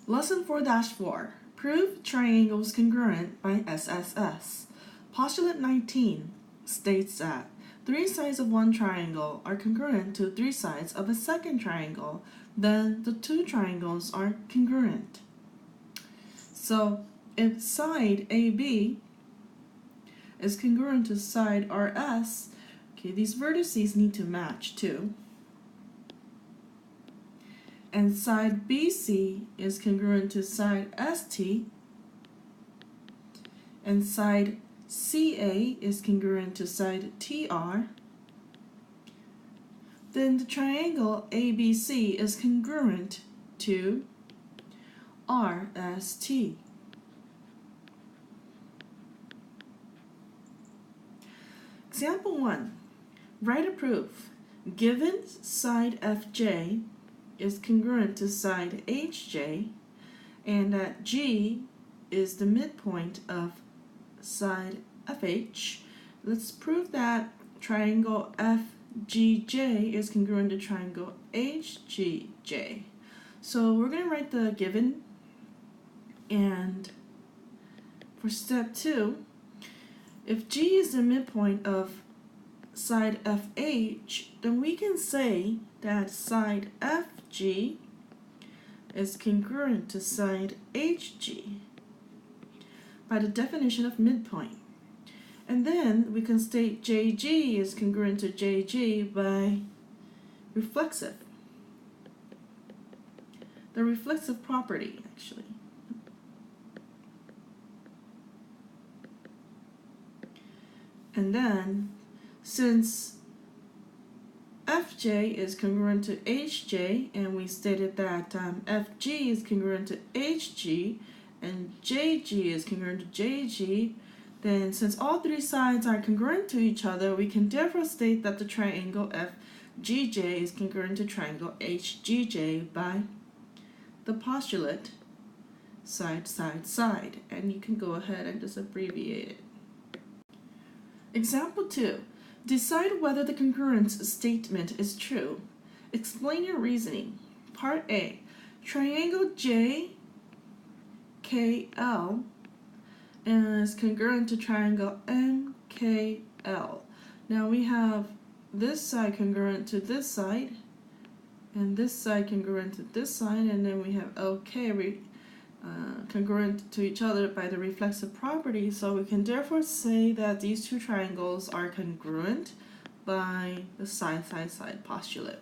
Lesson 4-4. Prove triangles congruent by SSS. Postulate 19 states that 3 sides of one triangle are congruent to 3 sides of a second triangle, then the 2 triangles are congruent. So if side AB is congruent to side RS, okay, these vertices need to match too. And side BC is congruent to side ST, and side CA is congruent to side TR, then the triangle ABC is congruent to RST. Example 1. Write a proof. Given side FJ is congruent to side HJ, and that G is the midpoint of side FH, let's prove that triangle FGJ is congruent to triangle HGJ. So we're going to write the given, and for step 2, if G is the midpoint of side FH, then we can say that side FG is congruent to side HG by the definition of midpoint. And then we can state JG is congruent to JG by reflexive. The reflexive property, actually. And then, since FJ is congruent to HJ, and we stated that FG is congruent to HG, and JG is congruent to JG, then since all 3 sides are congruent to each other, we can therefore state that the triangle FGJ is congruent to triangle HGJ by the postulate side, side, side. And you can go ahead and just abbreviate it. Example 2. Decide whether the congruence statement is true. Explain your reasoning. Part A. Triangle JKL is congruent to triangle MKL. Now we have this side congruent to this side, and this side congruent to this side, and then we have LK congruent to each other by the reflexive property, so we can therefore say that these 2 triangles are congruent by the side, side, side postulate.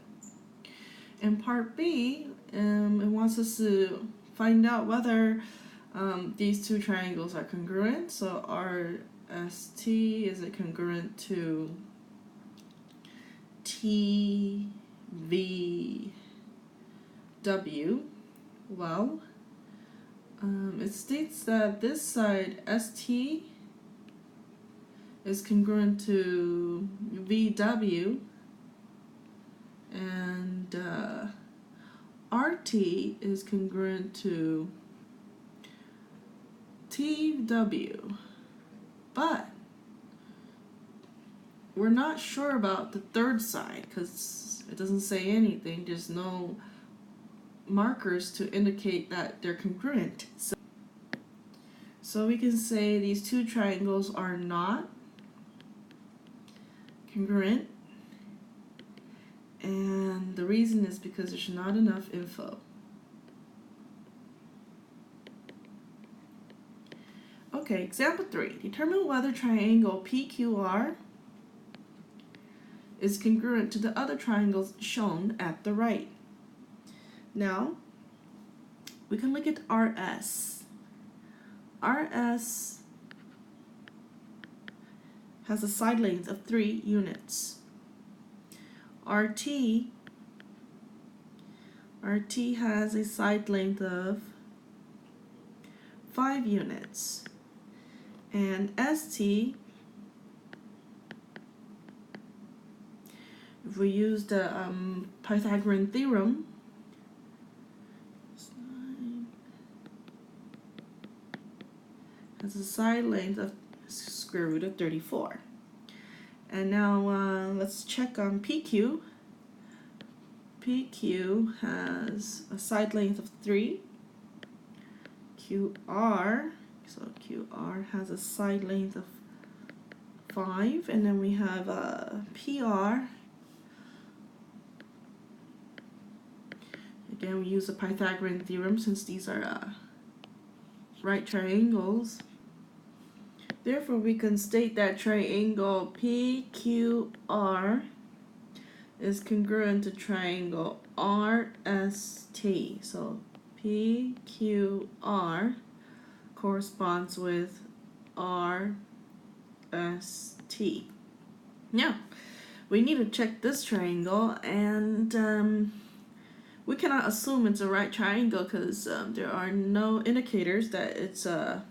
In part B, it wants us to find out whether these 2 triangles are congruent. So RST, is it congruent to TVW? Well, it states that this side ST is congruent to VW, and RT is congruent to TW, but we're not sure about the third side because it doesn't say anything. There's no markers to indicate that they're congruent. So we can say these 2 triangles are not congruent, and the reason is because there's not enough info. Okay, example 3. Determine whether triangle PQR is congruent to the other triangles shown at the right. Now, we can look at RS. RS has a side length of 3 units. RT has a side length of 5 units. And ST, if we use the Pythagorean theorem, has a side length of square root of 34. And now let's check on PQ. PQ has a side length of 3 QR. So QR has a side length of 5, and then we have PR. Again, we use the Pythagorean theorem since these are right triangles. Therefore, we can state that triangle PQR is congruent to triangle RST. So PQR corresponds with RST. Now, we need to check this triangle, and we cannot assume it's a right triangle because there are no indicators that it's a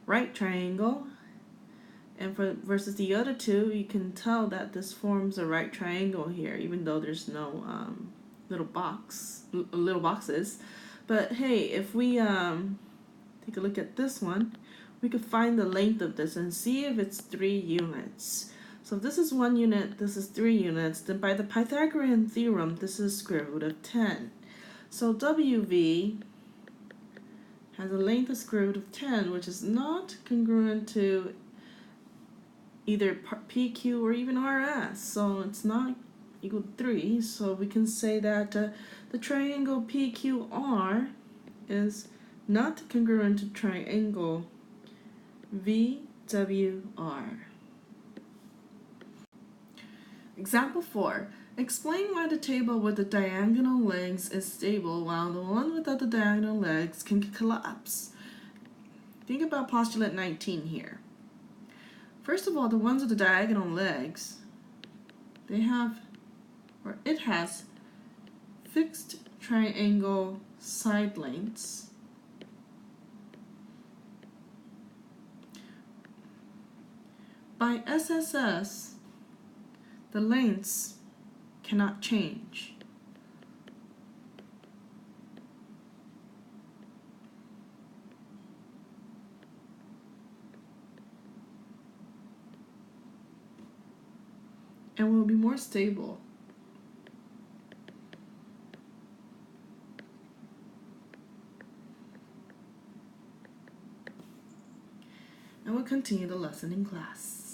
right triangle. And versus the other two, you can tell that this forms a right triangle here, even though there's no little boxes. But hey, if we take a look at this one, we could find the length of this and see if it's 3 units. So if this is 1 unit, this is 3 units, then by the Pythagorean theorem, this is square root of 10. So WV has a length of square root of 10, which is not congruent to either PQ or even RS. So it's not equal to 3. So we can say that the triangle PQR is not congruent to triangle VWR. Example 4. Explain why the table with the diagonal legs is stable while the one without the diagonal legs can collapse. Think about postulate 19 here. First of all, the ones with the diagonal legs, it has fixed triangle side lengths. By SSS, the lengths cannot change. And will be more stable. And we'll continue the lesson in class.